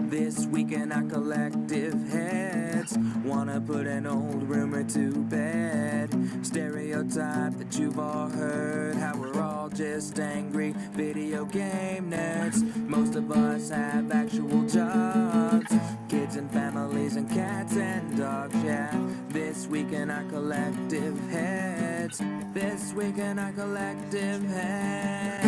This week in our collective heads, wanna put an old rumor to bed. Stereotype that you've all heard, how we're all just angry video game nerds. Most of us have actual jobs, kids and families and cats and dogs, yeah. This week in our collective heads, this week in our collective heads.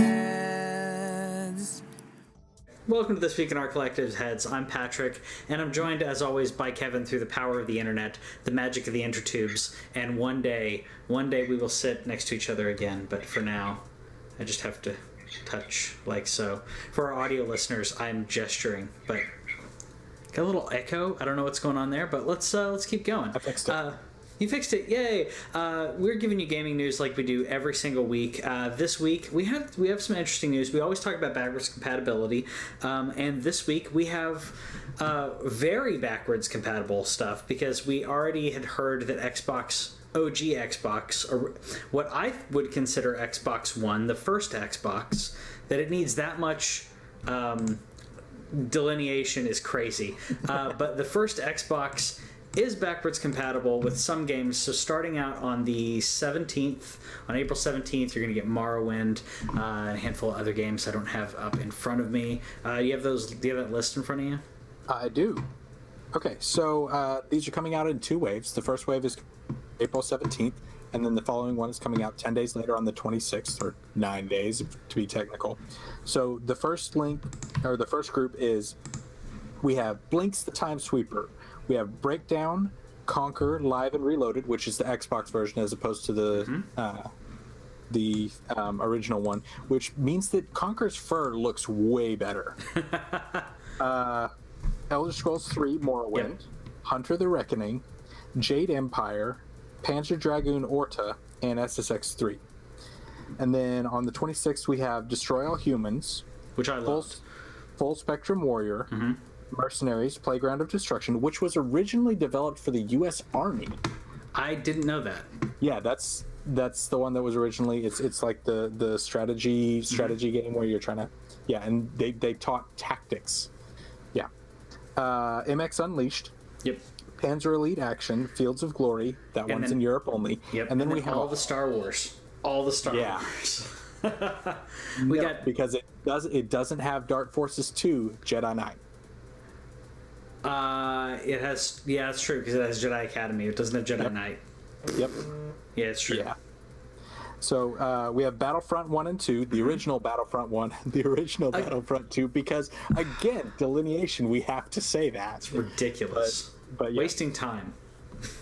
Welcome to This Week in Our Collective's Heads. I'm Patrick, and I'm joined, as always, by Kevin through the power of the internet, the magic of the intertubes, and one day we will sit next to each other again, but for now, I just have to touch like so. For our audio listeners, I'm gesturing, but got a little echo. I don't know what's going on there, but let's keep going. I fixed it. You fixed it, yay! We're giving you gaming news like we do every single week. This week we have some interesting news. We always talk about backwards compatibility, and this week we have very backwards compatible stuff because we already had heard that OG Xbox, or what I would consider Xbox One, the first Xbox, that it needs that much delineation is crazy. But the first Xbox is backwards compatible with some games. So starting out on the 17th, on April 17th, you're going to get Morrowind and a handful of other games I don't have up in front of me. Do you have that list in front of you? I do. Okay, so these are coming out in two waves. The first wave is April 17th, and then the following one is coming out 10 days later on the 26th, or 9 days to be technical. So the first link, or the first group is, we have Blinks the Time Sweeper. We have Breakdown, Conquer, Live and Reloaded, which is the Xbox version as opposed to the original one, which means that Conquer's fur looks way better. Elder Scrolls 3 Morrowind, yep. Hunter the Reckoning, Jade Empire, Panzer Dragoon Orta, and SSX 3. And then on the 26th, we have Destroy All Humans, which I love. Full Spectrum Warrior, Mercenaries, Playground of Destruction, which was originally developed for the U.S. Army. I didn't know that. Yeah, that's the one that was originally. It's like the strategy game where you're trying to, and they taught tactics. Yeah. MX Unleashed. Yep. Panzer Elite Action, Fields of Glory. That one's in Europe only. Yep. And then we have all the Star Wars. All the Star Wars. Because it doesn't have Dark Forces 2 Jedi Knight. It has, it's true, because it has Jedi Academy. It doesn't have Jedi Knight. Yep. Yeah, it's true. Yeah. So we have Battlefront 1 and 2, the original Battlefront 1, the original Battlefront 2, because, again, delineation, we have to say that. It's ridiculous. But wasting time.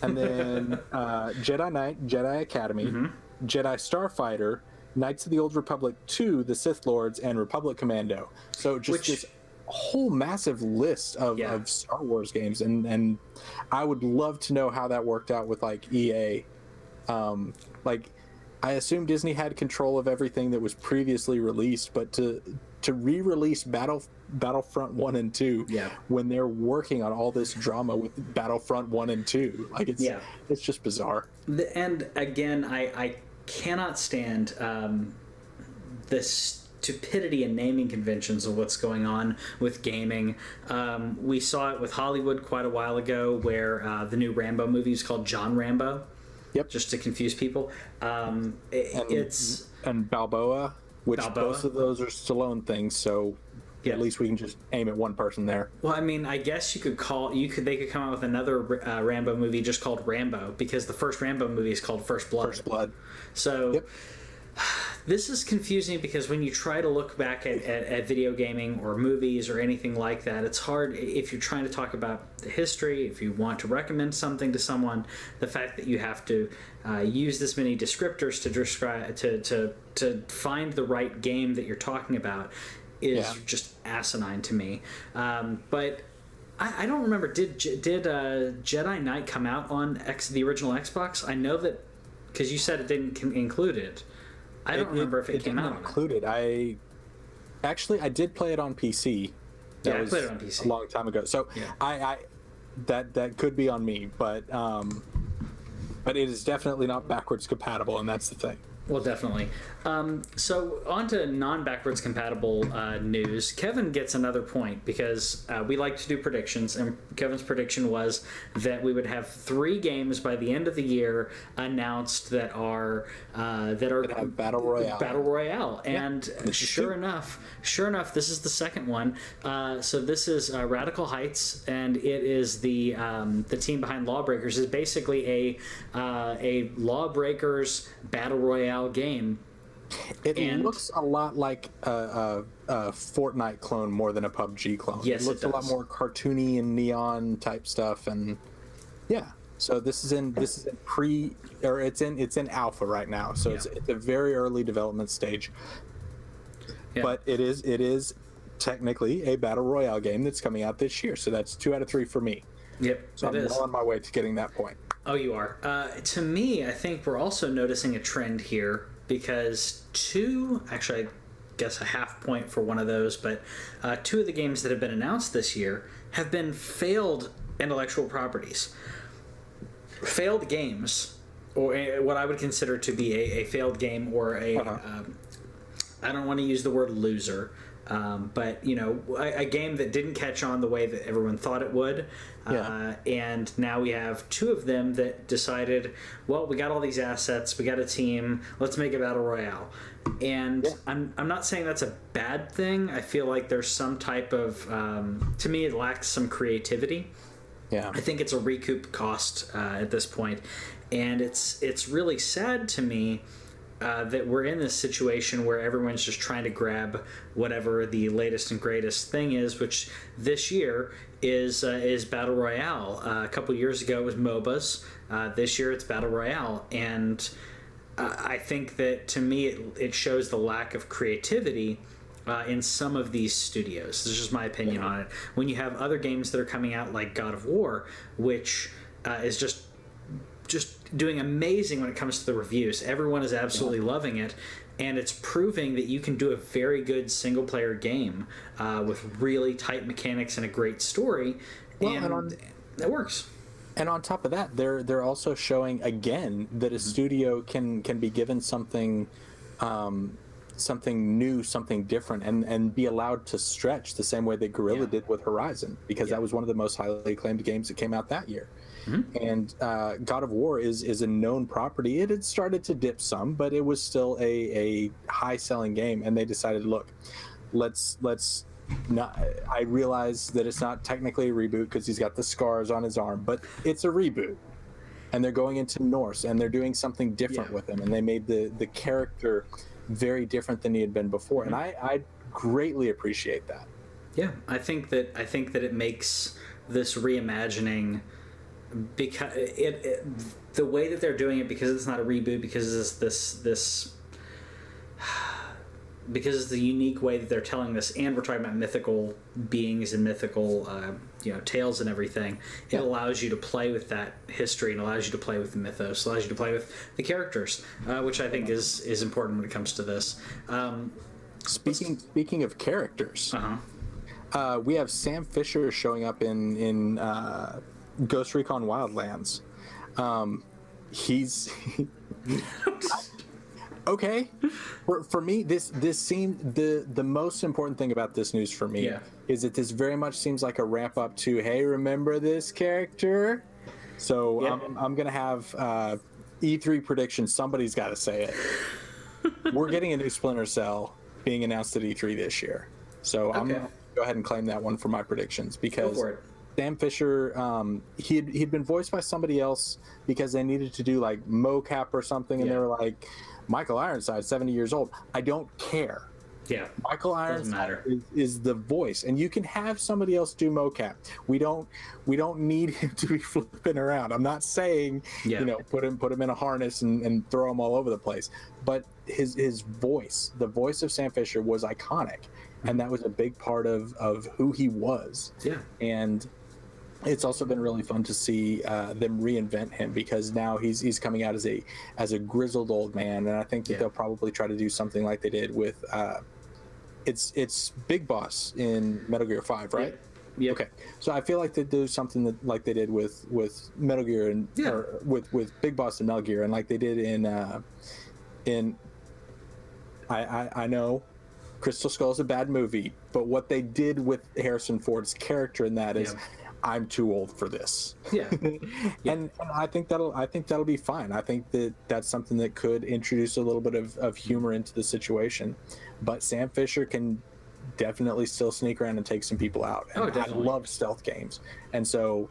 And then Jedi Knight, Jedi Academy, Jedi Starfighter, Knights of the Old Republic 2, the Sith Lords, and Republic Commando. So just this whole massive list of Star Wars games, and I would love to know how that worked out with like EA. I assume Disney had control of everything that was previously released, but to re-release Battlefront 1 and 2 when they're working on all this drama with Battlefront 1 and 2, it's just bizarre. And again, I cannot stand the stupidity and naming conventions of what's going on with gaming. We saw it with Hollywood quite a while ago, where the new Rambo movie is called John Rambo. Yep. Just to confuse people. And Balboa, which both of those are Stallone things, so at least we can just aim at one person there. Well, I mean, I guess they could come out with another Rambo movie just called Rambo, because the first Rambo movie is called First Blood. First Blood. So this is confusing, because when you try to look back at video gaming or movies or anything like that, it's hard if you're trying to talk about the history, if you want to recommend something to someone, the fact that you have to use this many descriptors to describe to find the right game that you're talking about is just asinine to me. But I don't remember, did Jedi Knight come out on the original Xbox? I know that, because you said it didn't include it. I don't remember if it came out. Included. I did play it on PC. I played it on PC a long time ago. So I that could be on me, but it is definitely not backwards compatible, and that's the thing. Well, definitely. So on to non-backwards compatible news. Kevin gets another point because we like to do predictions, and Kevin's prediction was that we would have 3 games by the end of the year announced that are have Battle Royale. Battle Royale, Yeah. and sure enough, this is the second one. So this is Radical Heights, and it is the team behind Lawbreakers. Is basically a Lawbreakers Battle Royale game. It looks a lot like a Fortnite clone more than a PUBG clone. Yes, it looks a lot more cartoony and neon type stuff, and yeah. So it's in alpha right now. So it's a very early development stage. Yeah. But it is technically a Battle Royale game that's coming out this year. So that's 2 out of 3 for me. Yep. So I'm well on my way to getting that point. Oh, you are. To me, I think we're also noticing a trend here because I guess a half point for one of those, but 2 of the games that have been announced this year have been failed intellectual properties. Failed games, or what I would consider to be a failed game, or I don't want to use the word loser, but a game that didn't catch on the way that everyone thought it would. And now we have 2 of them that decided, well, we got all these assets, we got a team, let's make a Battle Royale. And I'm not saying that's a bad thing. I feel like there's some type of, to me, it lacks some creativity. Yeah, I think it's a recoup cost at this point, and it's really sad to me that we're in this situation where everyone's just trying to grab whatever the latest and greatest thing is, which this year is Battle Royale. A couple years ago it was MOBAs. This year it's Battle Royale, and I think that to me it shows the lack of creativity in some of these studios. This is just my opinion on it. When you have other games that are coming out like God of War, which is just doing amazing when it comes to the reviews. Everyone is absolutely loving it, and it's proving that you can do a very good single-player game with really tight mechanics and a great story, and it works. And on top of that, they're also showing again that a studio can be given something new, something different, and be allowed to stretch the same way that Guerrilla did with Horizon, because that was one of the most highly acclaimed games that came out that year. And God of War is a known property. It had started to dip some, but it was still a high-selling game, and they decided, look, let's not. I realize that it's not technically a reboot because he's got the scars on his arm, but it's a reboot. And they're going into Norse, and they're doing something different with him, and they made the character very different than he had been before, and I greatly appreciate that. Yeah, I think that it makes this reimagining, because the way that they're doing it, because it's not a reboot, because it's because it's the unique way that they're telling this, and we're talking about mythical beings and mythical tales and everything. It allows you to play with that history, and allows you to play with the mythos, allows you to play with the characters, which I think is important when it comes to this. Speaking of characters, we have Sam Fisher showing up in Ghost Recon Wildlands. He's okay. For me, this seemed the most important thing about this news for me is that this very much seems like a ramp up to, hey, remember this character? So I'm gonna have E3 predictions. Somebody's got to say it. We're getting a new Splinter Cell being announced at E3 this year. So I'm gonna go ahead and claim that one for my predictions, because Sam Fisher, he'd been voiced by somebody else because they needed to do like mocap or something, and they were like, Michael Ironside, 70 years old. I don't care. Yeah, Michael Ironside is the voice, and you can have somebody else do mocap. We don't need him to be flipping around. I'm not saying put him in a harness and throw him all over the place, but his voice, the voice of Sam Fisher, was iconic, and that was a big part of who he was. Yeah, and it's also been really fun to see them reinvent him, because now he's coming out as a grizzled old man, and I think that they'll probably try to do something like they did with it's Big Boss in Metal Gear 5, right? Yeah. Okay. So I feel like they do something that like they did with Metal Gear or with Big Boss and Metal Gear, and like they did in in I know Crystal Skull is a bad movie, but what they did with Harrison Ford's character in that is, I'm too old for this. Yeah. And I think that'll be fine. I think that's something that could introduce a little bit of humor into the situation. But Sam Fisher can definitely still sneak around and take some people out. And I love stealth games. And so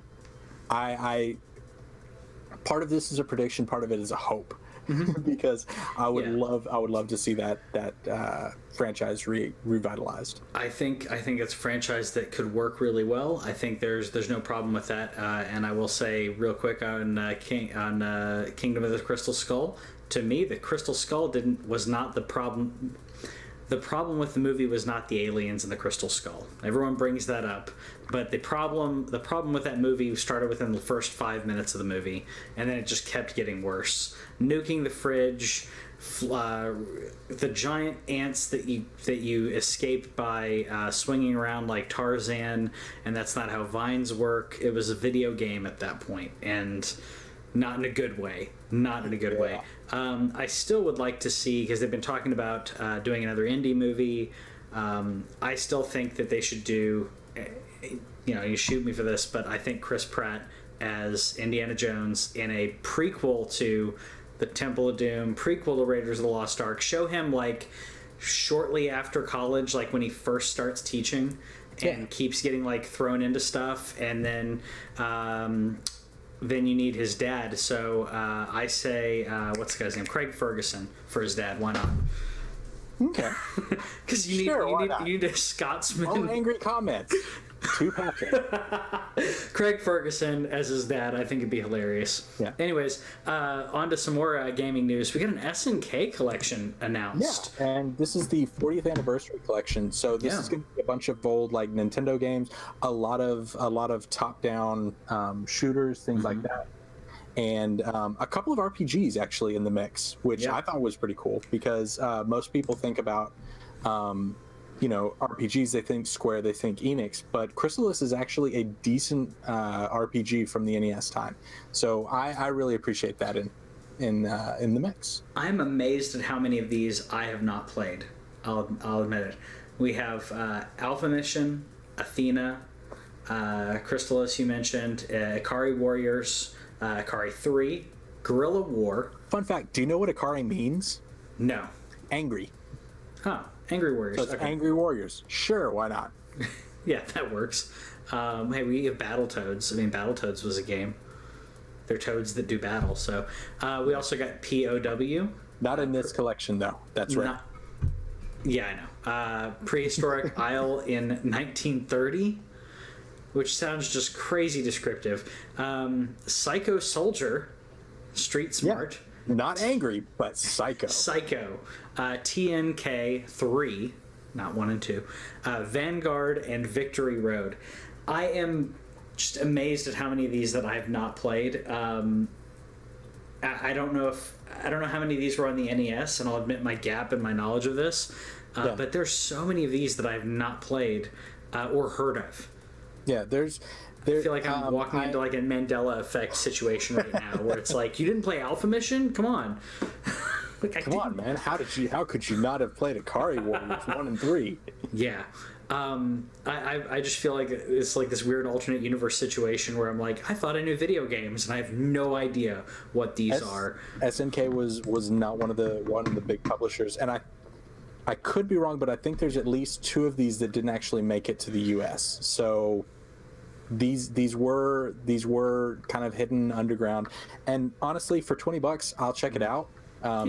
I part of this is a prediction, part of it is a hope. Because I would love to see that franchise revitalized. I think it's a franchise that could work really well. I think there's no problem with that. And I will say real quick on Kingdom of the Crystal Skull. To me, the Crystal Skull was not the problem. The problem with the movie was not the aliens and the Crystal Skull. Everyone brings that up, but the problem with that movie started within the first 5 minutes of the movie, and then it just kept getting worse. Nuking the fridge, the giant ants that you escape by swinging around like Tarzan, and that's not how vines work. It was a video game at that point, and not in a good way. Not in a good way. I still would like to see, because they've been talking about doing another indie movie. I still think that they should do, you shoot me for this, but I think Chris Pratt as Indiana Jones in a prequel to the Temple of Doom, prequel to Raiders of the Lost Ark. Show him like shortly after college, like when he first starts teaching and keeps getting like thrown into stuff, and then you need his dad. So I say, what's the guy's name? Craig Ferguson for his dad. Why not? Okay. Because you need a Scotsman. All angry comments to Patrick. Craig Ferguson as his dad, I think it'd be hilarious. Yeah. Anyways, on to some more gaming news. We got an SNK collection announced. Yeah, and this is the 40th anniversary collection. So this is going to be a bunch of old like Nintendo games, a lot of top-down shooters, things like that, and a couple of RPGs actually in the mix, which I thought was pretty cool because most people think about RPGs, they think Square, they think Enix, but Chrysalis is actually a decent RPG from the NES time. So I really appreciate that in the mix. I'm amazed at how many of these I have not played. I'll admit it. We have Alpha Mission, Athena, Chrysalis you mentioned, Ikari Warriors, Ikari 3, Guerrilla War. Fun fact, do you know what Ikari means? No. Angry. Huh. Angry Warriors. So it's Angry Warriors. Sure, why not? Yeah, that works. Hey, we have Battletoads. I mean, Battletoads was a game. They're toads that do battle. So we also got POW. Not in this collection, though. That's right. Yeah, I know. Prehistoric Isle in 1930, which sounds just crazy descriptive. Psycho Soldier, Street Smart. Yeah. Not angry, but psycho. Psycho. TNK 3, not 1 and 2. Vanguard and Victory Road. I am just amazed at how many of these that I have not played. I don't know how many of these were on the NES, and I'll admit my gap in my knowledge of this. But there's so many of these that I have not played or heard of. Yeah, I feel like I'm walking into like a Mandela effect situation right now, where it's like, you didn't play Alpha Mission? Come on. Come on, man. How could you not have played Ikari Warriors 1 and 3? Yeah. I just feel like it's like this weird alternate universe situation where I'm like, I thought I knew video games, and I have no idea what these are. SNK was not one of the big publishers, and I could be wrong, but I think there's at least 2 of these that didn't actually make it to the US. So these were kind of hidden underground, and honestly, for $20 I'll check it out.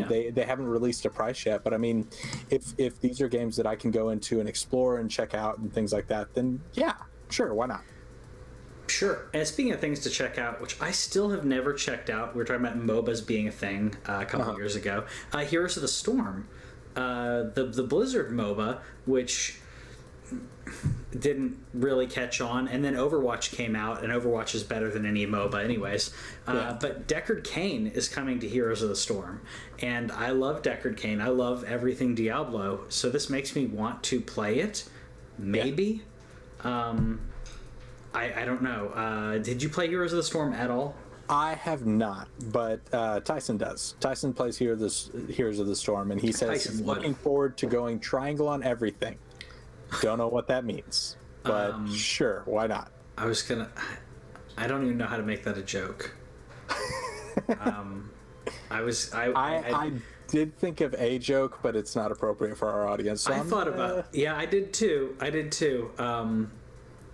They haven't released a price yet, but I mean, if these are games that I can go into and explore and check out and things like that, then yeah, sure, why not? Sure. And speaking of things to check out, which I still have never checked out, we were talking about MOBAs being a thing a couple of years ago. Heroes of the Storm, the Blizzard MOBA, which didn't really catch on, and then Overwatch came out, and Overwatch is better than any MOBA anyways. But Deckard Cain is coming to Heroes of the Storm, and I love Deckard Cain. I love everything Diablo, so this makes me want to play it. Maybe. I don't know. Did you play Heroes of the Storm at all? I have not, but Tyson does. Tyson plays Heroes of the Storm, and he says Tyson he's would. looking forward to going triangle on everything. Don't know what that means, but sure, why not? I don't even know how to make that a joke. I did think of a joke, but it's not appropriate for our audience. So I thought about. Yeah, I did too.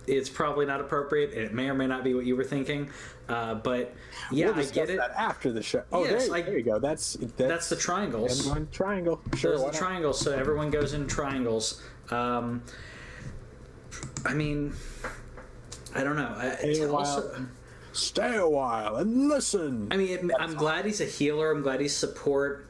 It's probably not appropriate. It may or may not be what you were thinking. But yeah, we'll I get it. that after the show. Oh, Yes, there you go. That's the triangles. One triangle. Sure, Those why are the not? triangles. So everyone goes in triangles. I mean, I don't know. Stay a while and listen. I mean, I'm glad he's a healer. I'm glad he's support.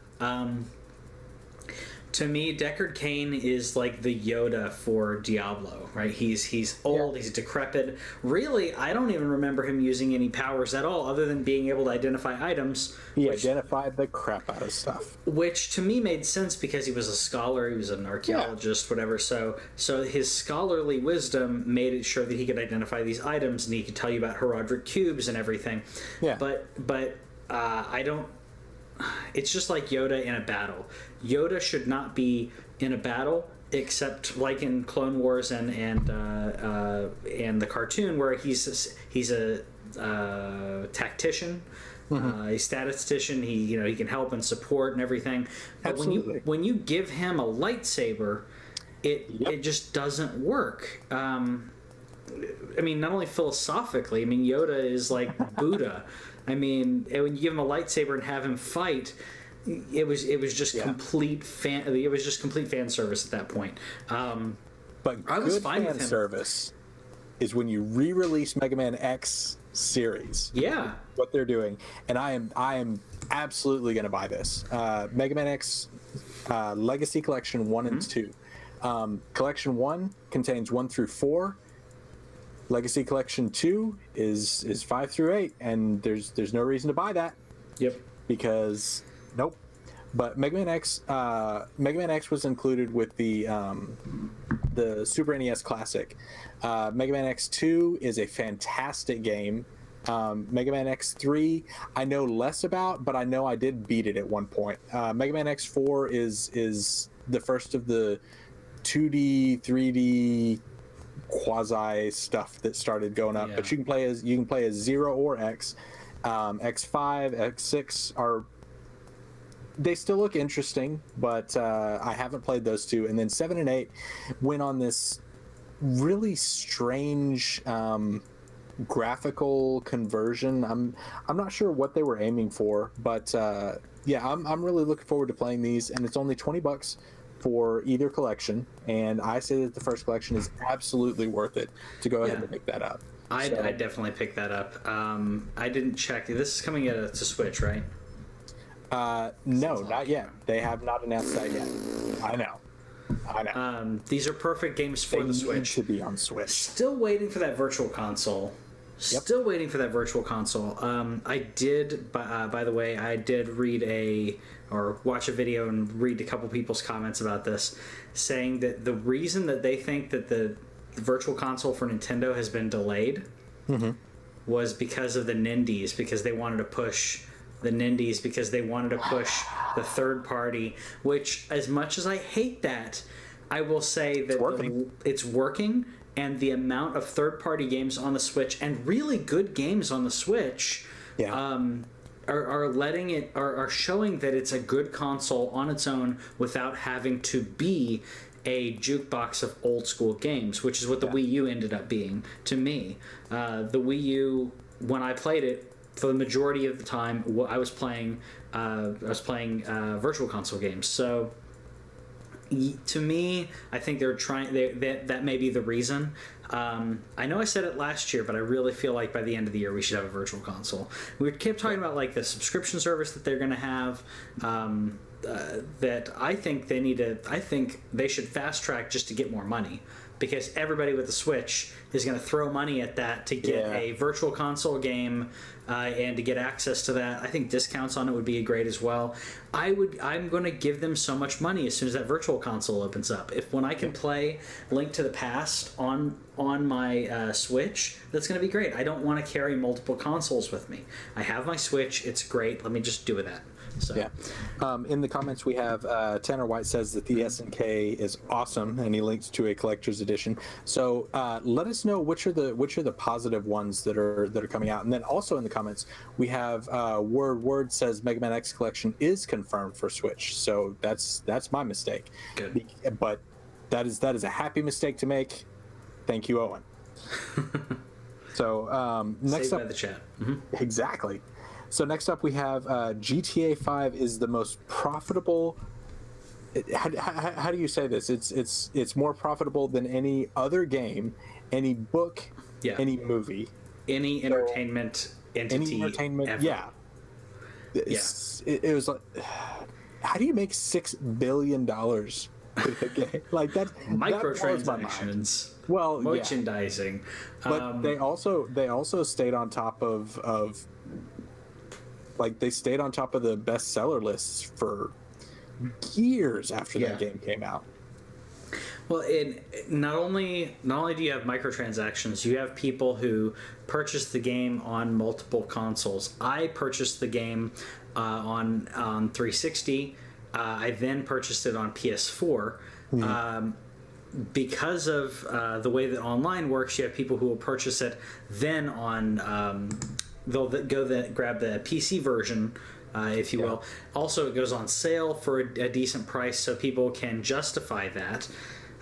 To me, Deckard Cain is like the Yoda for Diablo, right? He's old, he's decrepit. Really, I don't even remember him using any powers at all, other than being able to identify items. He identified the crap out of stuff. Which to me made sense because he was a scholar, he was an archaeologist, whatever. So his scholarly wisdom made it sure that he could identify these items and he could tell you about Herodic cubes and everything. Yeah. But I don't. It's just like Yoda in a battle. Yoda should not be in a battle, except like in Clone Wars and the cartoon, where he's a tactician, a statistician. He can help and support and everything. But Absolutely. when you give him a lightsaber, it just doesn't work. I mean, not only philosophically. I mean, Yoda is like Buddha. I mean, when you give him a lightsaber and have him fight, it was just complete fan. It was just complete fan service at that point. But I was good fine with fan him. service is when you re-release Mega Man X series. Yeah, What they're doing, and I am absolutely going to buy this. Mega Man X Legacy Collection 1 and 2. Collection 1 contains 1 through 4. Legacy Collection 2 is 5 through 8, and there's no reason to buy that. Yep. Because nope. But Mega Man X was included with the Super NES Classic. Mega Man X2 is a fantastic game. Mega Man X3 I know less about, but I know I did beat it at one point. Mega Man X4 is the first of the 2D, 3D quasi stuff that started going up. But you can play as 0 or X. X5, X6 they still look interesting, but I haven't played those two. And then 7 and 8 went on this really strange graphical conversion. I'm not sure what they were aiming for, but I'm really looking forward to playing these, and it's only $20 for either collection, and I say that the first collection is absolutely worth it to go ahead and pick that up. I definitely picked that up. I didn't check. This is coming to Switch, right? No, not yet. They have not announced that yet. I know. These are perfect games for the Switch. Need to be on Switch. Still waiting for that virtual console. Still waiting for that virtual console. I did, by the way, I did watch a video and read a couple people's comments about this, saying that the reason that they think that the virtual console for Nintendo has been delayed was because of the Nindies, because they wanted to push the third party, which, as much as I hate that, I will say that it's working. And the amount of third-party games on the Switch, and really good games on the Switch, are showing that it's a good console on its own without having to be a jukebox of old school games, which is what the Wii U ended up being to me. The Wii U, when I played it, for the majority of the time, I was playing virtual console games. So, to me, I think they're trying. That may be the reason. I know I said it last year, but I really feel like by the end of the year we should have a virtual console. We kept talking about like the subscription service that they're going to have. That I think they need to. I think they should fast track just to get more money. because everybody with the Switch is going to throw money at that to get a virtual console game and to get access to that. I think discounts on it would be great as well. I'm going to give them so much money as soon as that virtual console opens up. When I can play Link to the Past on my Switch, that's going to be great. I don't want to carry multiple consoles with me. I have my Switch. It's great. Let me just do that. So. Yeah. In the comments we have Tanner White says that the SNK is awesome, and he links to a collector's edition. So let us know which are the positive ones that are coming out. And then also in the comments we have Word says Mega Man X Collection is confirmed for Switch. So that's my mistake. Good. But that is a happy mistake to make. Thank you, Owen. So next Saved up, by the chat. Exactly. So next up we have GTA 5 is the most profitable. How do you say this? It's more profitable than any other game, any book, any movie, any entertainment entity. Any entertainment, ever. yeah. It was like, how do you make $6 billion with a game like that? Microtransactions. Well, merchandising. But they also stayed on top of like they stayed on top of the bestseller lists for years after that game came out. Well, not only do you have microtransactions, you have people who purchase the game on multiple consoles. I purchased the game on 360. I then purchased it on PS4. Because of the way that online works, you have people who will purchase it then on they'll grab the PC version, if you will. Also, it goes on sale for a decent price, so people can justify that.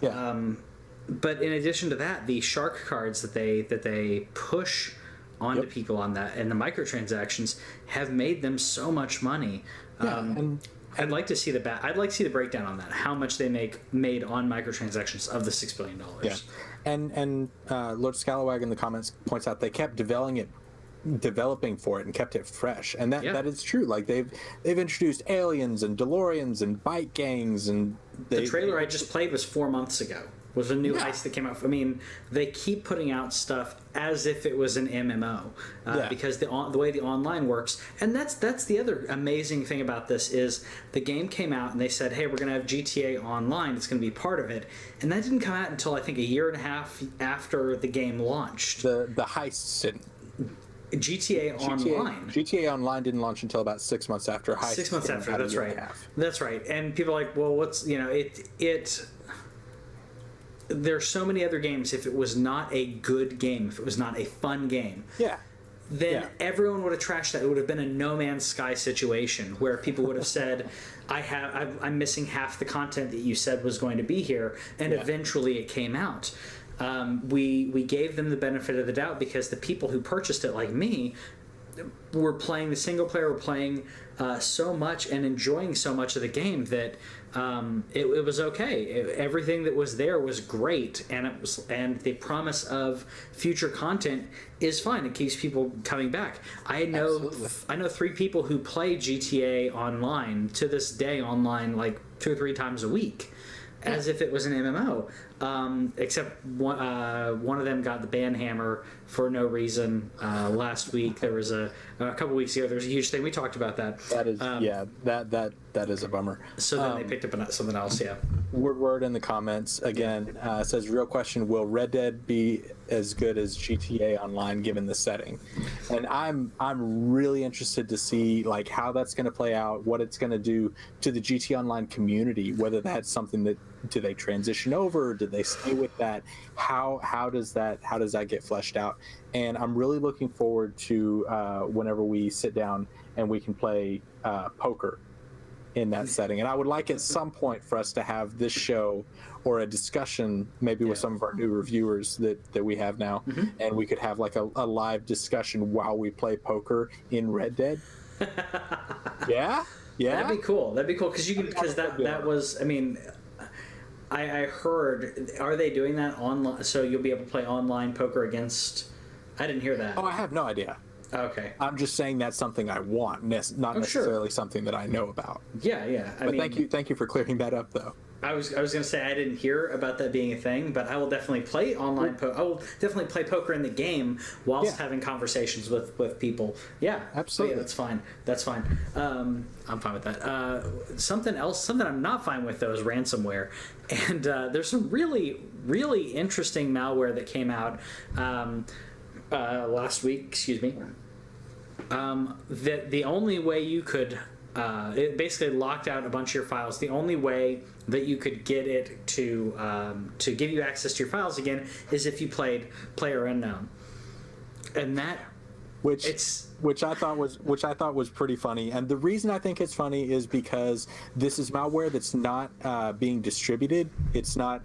But in addition to that, the shark cards that they push onto people on that and the microtransactions have made them so much money. I'd like to see the breakdown on that. How much they made on microtransactions of the $6 billion. Yeah, and Lord Scalawag in the comments points out they kept developing for it and kept it fresh, and that is true. Like they've introduced aliens and DeLoreans and bike gangs, and the trailer I just played was 4 months ago. Was a new heist that came out. I mean, they keep putting out stuff as if it was an MMO because the way the online works, and that's the other amazing thing about this is the game came out and they said, hey, we're going to have GTA Online. It's going to be part of it, and that didn't come out until I think a year and a half after the game launched. The heists and GTA Online. GTA Online didn't launch until about 6 months after Heist. 6 months after. That's right. That's right. And people are like, well, what's it. There's so many other games. If it was not a good game, if it was not a fun game, then everyone would have trashed that. It would have been a No Man's Sky situation where people would have said, I'm missing half the content that you said was going to be here, and eventually it came out. We gave them the benefit of the doubt because the people who purchased it, like me, were playing the single player, were playing so much and enjoying so much of the game that it was okay. Everything that was there was great, and the promise of future content is fine. It keeps people coming back. I know 3 people who play GTA Online to this day online like 2 or 3 times a week. As if it was an MMO, except one of them got the ban hammer for no reason last week. There was a couple weeks ago. There was a huge thing. We talked about that. That is that is a bummer. So then they picked up something else. Yeah. Word in the comments again says, real question: will Red Dead be as good as GTA Online given the setting? And I'm really interested to see like how that's going to play out, what it's going to do to the GTA Online community, whether that's something that do they transition over, do they stay with that, how does that get fleshed out? And I'm really looking forward to whenever we sit down and we can play poker in that setting. And I would like at some point for us to have this show or a discussion maybe with some of our new reviewers that we have now, and we could have like a live discussion while we play poker in Red Dead. Yeah That'd be cool because that was, I mean, I heard, are they doing that online, so you'll be able to play online poker against, I didn't hear that. I have no idea. Okay. I'm just saying that's something I want, not necessarily something that I know about. Yeah. But thank you for clearing that up, though. I was going to say I didn't hear about that being a thing, but I will definitely play online poker. I will definitely play poker in the game whilst having conversations with people. Yeah, absolutely. Yeah, that's fine. I'm fine with that. Something I'm not fine with though is ransomware, and there's some really interesting malware that came out last week. Excuse me. That the only way you could it basically locked out a bunch of your files. The only way that you could get it to give you access to your files again is if you played Player Unknown, and that which I thought was pretty funny. And the reason I think it's funny is because this is malware that's not being distributed. It's not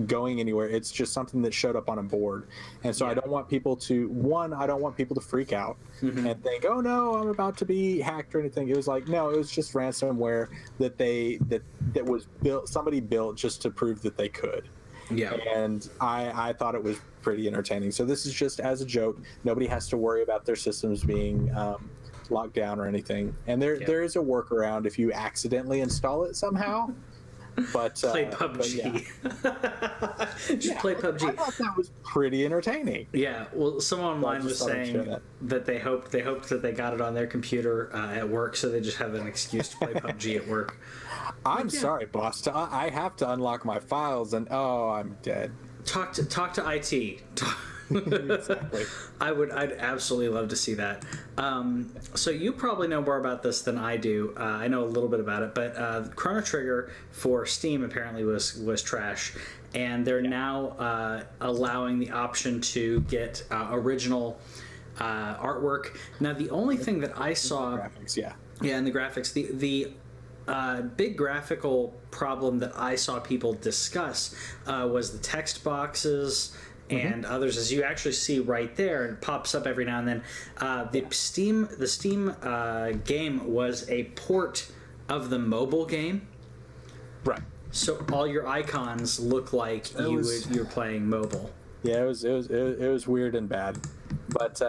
going anywhere. It's just something that showed up on a board. And so I don't want people to freak out and think, oh no, I'm about to be hacked or anything. It was like, no, it was just ransomware that was built. Somebody built just to prove that they could. Yeah. And I thought it was pretty entertaining. So this is just as a joke. Nobody has to worry about their systems being locked down or anything. And there is a workaround if you accidentally install it somehow. But play PUBG. Just play PUBG. I thought that was pretty entertaining. Yeah. Well, someone online was saying that they hoped that they got it on their computer at work, so they just have an excuse to play PUBG at work. I'm sorry, boss. I have to unlock my files, and I'm dead. Talk to IT. Exactly. I'd absolutely love to see that. So you probably know more about this than I do. I know a little bit about it, but Chrono Trigger for Steam apparently was trash, and they're now allowing the option to get original artwork. Now, the only thing that I saw, graphics, and the graphics, the big graphical problem that I saw people discuss was the text boxes and others, as you actually see right there, and pops up every now and then. The Steam game was a port of the mobile game, right? So all your icons look like you're playing mobile. Yeah, it was weird and bad, but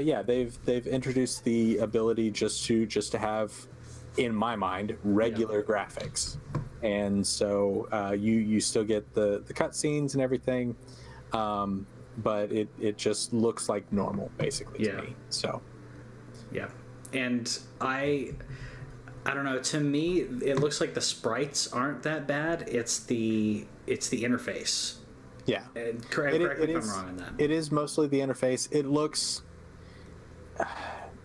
yeah, they've introduced the ability just to have, in my mind, regular graphics, and so you still get the cutscenes and everything, but it just looks like normal basically to me. So and I don't know, to me it looks like the sprites aren't that bad. It's the interface. And correct me if I'm wrong on that. It is mostly the interface. It looks,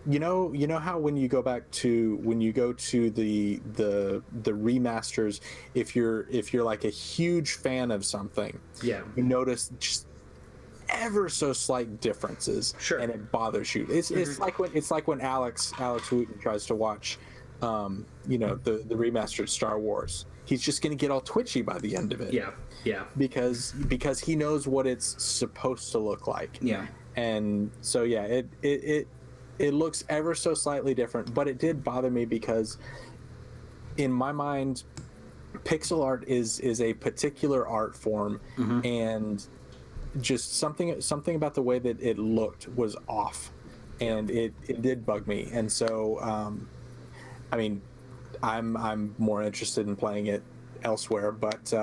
you know how when you go to the remasters, if you're like a huge fan of something, you notice just ever so slight differences, and it bothers you. It's like when Alex Wooten tries to watch the remastered Star Wars. He's just going to get all twitchy by the end of it. Because he knows what it's supposed to look like. And so it looks ever so slightly different, but it did bother me because in my mind pixel art is a particular art form, and just something about the way that it looked was off, and it did bug me. And so I mean, I'm more interested in playing it elsewhere, but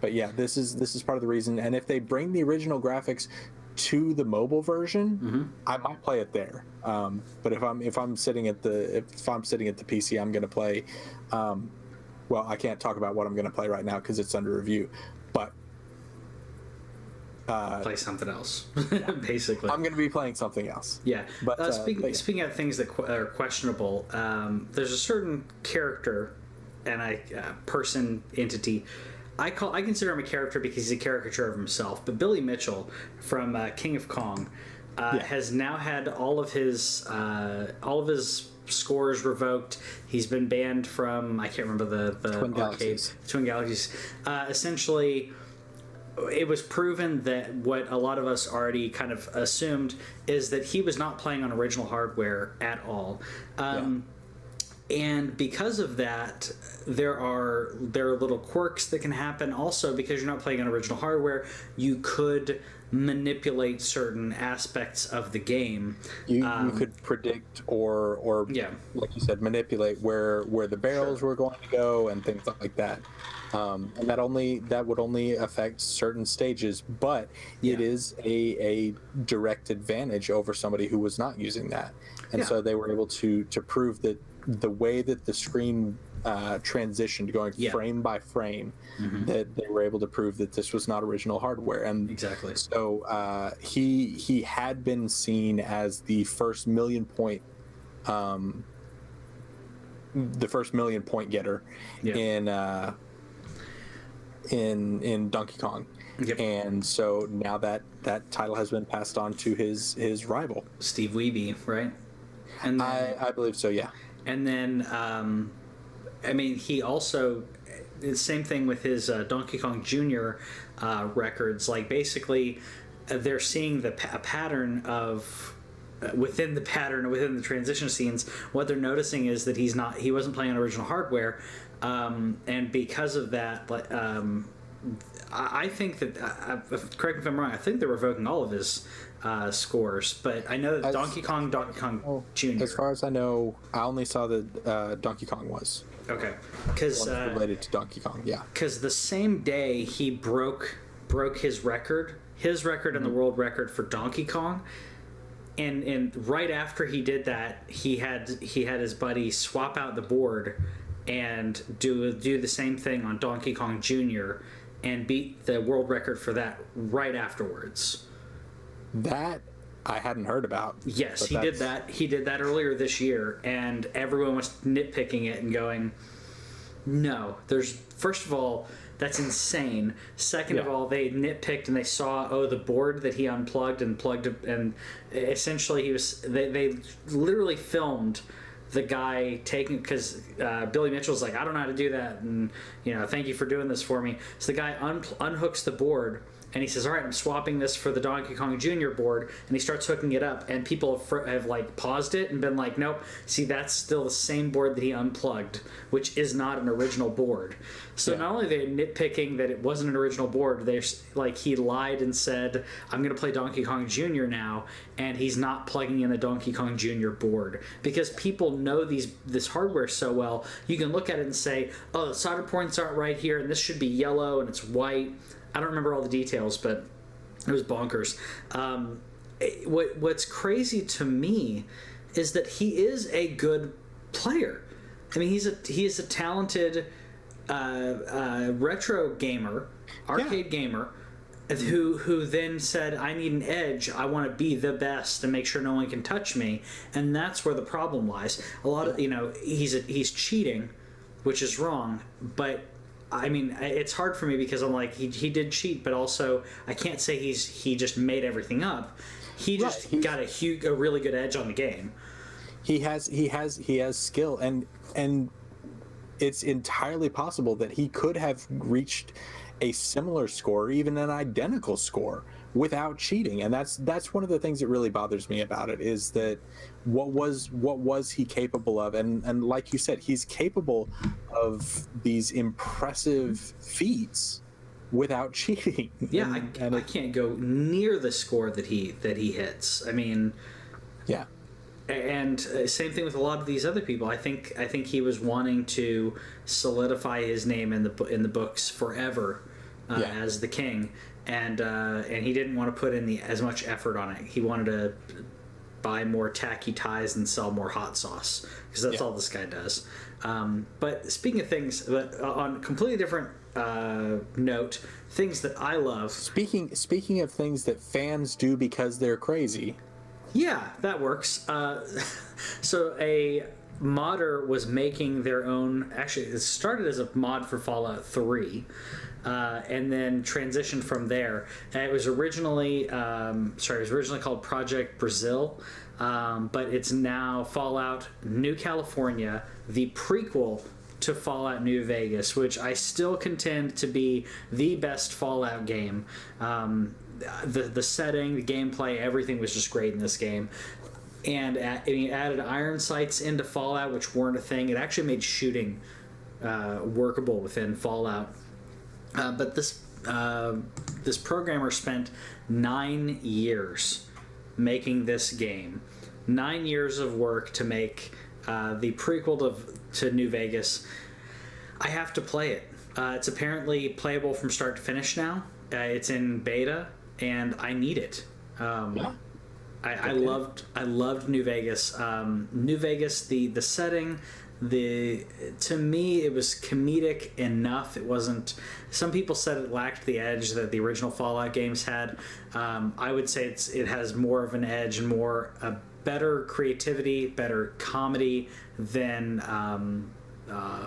yeah, this is part of the reason. And if they bring the original graphics to the mobile version, I might play it there. But if I'm sitting at the PC, I'm going to play. Well, I can't talk about what I'm going to play right now because it's under review. But play something else, basically. I'm going to be playing something else. But speaking of things that are questionable, there's a certain character and person entity. I consider him a character because he's a caricature of himself. But Billy Mitchell from King of Kong has now had all of his scores revoked. He's been banned from, I can't remember the Twin Galaxies. Essentially, it was proven that what a lot of us already kind of assumed is that he was not playing on original hardware at all. And because of that, there are little quirks that can happen. Also, because you're not playing on original hardware, you could manipulate certain aspects of the game. You could predict or like you said, manipulate where the barrels were going to go and things like that. And that would only affect certain stages, but it is a direct advantage over somebody who was not using that. And so they were able to prove that the way that the screen transitioned, going frame by frame, that they were able to prove that this was not original hardware. And exactly. So he had been seen as the first million point getter in Donkey Kong. And so now that title has been passed on to his rival, Steve Wiebe, right? And then, I believe so, yeah. And then I mean, he also, the same thing with his Donkey Kong Jr. Records. Like, basically, they're seeing a pattern of within the transition scenes. What they're noticing is that he wasn't playing on original hardware, and because of that, I think that correct me if I'm wrong. I think they're revoking all of his scores, but I know that Donkey Kong Jr. As far as I know, I only saw that Donkey Kong was. Okay, because related to Donkey Kong, yeah. Because the same day he broke his record and the world record for Donkey Kong, and right after he did that, he had his buddy swap out the board and do the same thing on Donkey Kong Jr. and beat the world record for that right afterwards. That I hadn't heard about. Yes, he did that. He did that earlier this year, and everyone was nitpicking it and going, no, first of all, that's insane. Second of all, they nitpicked and they saw, the board that he unplugged and plugged, and essentially they literally filmed the guy taking, because Billy Mitchell's like, I don't know how to do that, and thank you for doing this for me. So the guy unhooks the board, and he says, all right, I'm swapping this for the Donkey Kong Jr. board, and he starts hooking it up, and people have like paused it and been like, nope, see, that's still the same board that he unplugged, which is not an original board. So not only are they nitpicking that it wasn't an original board, they're like, he lied and said, I'm going to play Donkey Kong Jr. now, and he's not plugging in a Donkey Kong Jr. board. Because people know this hardware so well, you can look at it and say, the solder points aren't right here, and this should be yellow, and it's white. I don't remember all the details, but it was bonkers. What's crazy to me is that he is a good player. I mean, he is a talented retro gamer, arcade gamer, who then said, I need an edge. I want to be the best and make sure no one can touch me. And that's where the problem lies. A lot of he's cheating, which is wrong, but I mean, it's hard for me because I'm like, he did cheat, but also I can't say he just made everything up. He just got a really good edge on the game. He has skill, and it's entirely possible that he could have reached a similar score, even an identical score, without cheating. And that's one of the things that really bothers me about it, is that what was he capable of? And like you said, he's capable of these impressive feats without cheating. Yeah, I can't go near the score that he hits. I mean, yeah. And same thing with a lot of these other people. I think he was wanting to solidify his name in the books forever as the king, and he didn't want to put in as much effort on it. He wanted to buy more tacky ties and sell more hot sauce, because that's all this guy does. But speaking of things, but on a completely different note, things that I love. Speaking of things that fans do because they're crazy. Yeah, that works. So a modder was making their own. Actually, it started as a mod for Fallout 3, and then transitioned from there. And it was originally called Project Brazil, but it's now Fallout New California, the prequel to Fallout New Vegas, which I still contend to be the best Fallout game. The setting, the gameplay, everything was just great in this game. And it added iron sights into Fallout, which weren't a thing. It actually made shooting workable within Fallout. But this programmer spent 9 years making this game. 9 years of work to make the prequel to New Vegas. I have to play it. It's apparently playable from start to finish now. It's in beta, and I need it. I loved New Vegas. New Vegas, the setting, to me it was comedic enough. It wasn't. Some people said it lacked the edge that the original Fallout games had. I would say it has more of an edge and better creativity, better comedy than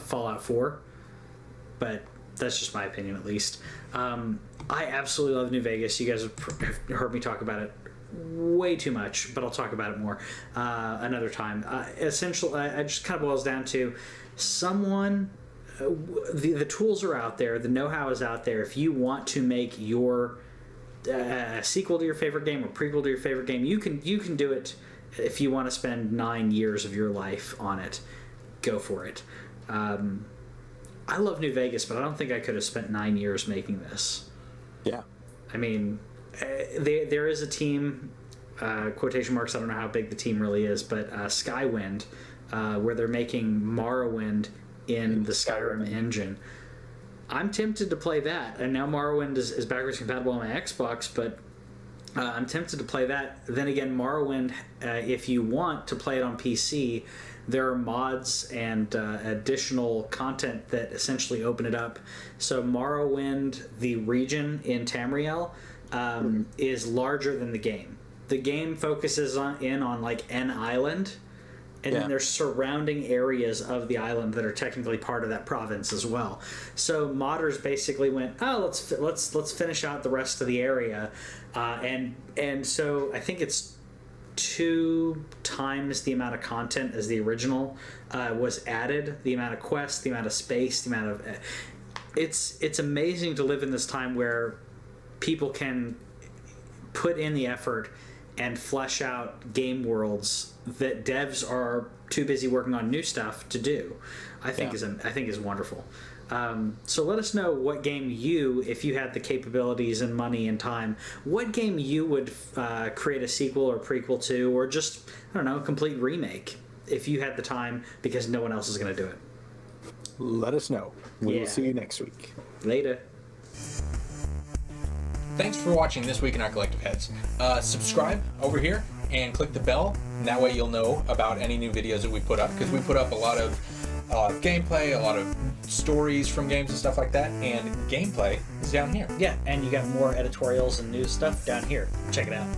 Fallout 4. But that's just my opinion, at least. I absolutely love New Vegas. You guys have heard me talk about it way too much, but I'll talk about it more another time. Essentially, it just kind of boils down to someone. The tools are out there. The know-how is out there. If you want to make your sequel to your favorite game or prequel to your favorite game, you can do it. If you want to spend 9 years of your life on it, go for it. I love New Vegas, but I don't think I could have spent 9 years making this. Yeah. I mean, there is a team, quotation marks, I don't know how big the team really is, but Skywind, where they're making Morrowind in the Skyrim engine. I'm tempted to play that, and now Morrowind is backwards compatible on my Xbox, but I'm tempted to play that. Then again, Morrowind, if you want to play it on PC, there are mods and additional content that essentially open it up. So Morrowind, the region in Tamriel, is larger than the game. The game focuses on like an island, and then there's surrounding areas of the island that are technically part of that province as well. So modders basically went, let's finish out the rest of the area, and so I think it's 2 times the amount of content as the original was added. The amount of quests, the amount of space, the amount of it's amazing to live in this time where people can put in the effort and flesh out game worlds that devs are too busy working on new stuff to do. I think is wonderful. So let us know what game if you had the capabilities and money and time, what game you would create a sequel or prequel to, or just, I don't know, a complete remake if you had the time, because no one else is going to do it. Let us know. We will see you next week. Later. Thanks for watching This Week in Our Collective Heads. Subscribe over here and click the bell, and that way you'll know about any new videos that we put up, because we put up a lot of gameplay, a lot of stories from games and stuff like that, and gameplay is down here. Yeah, and you got more editorials and news stuff down here. Check it out.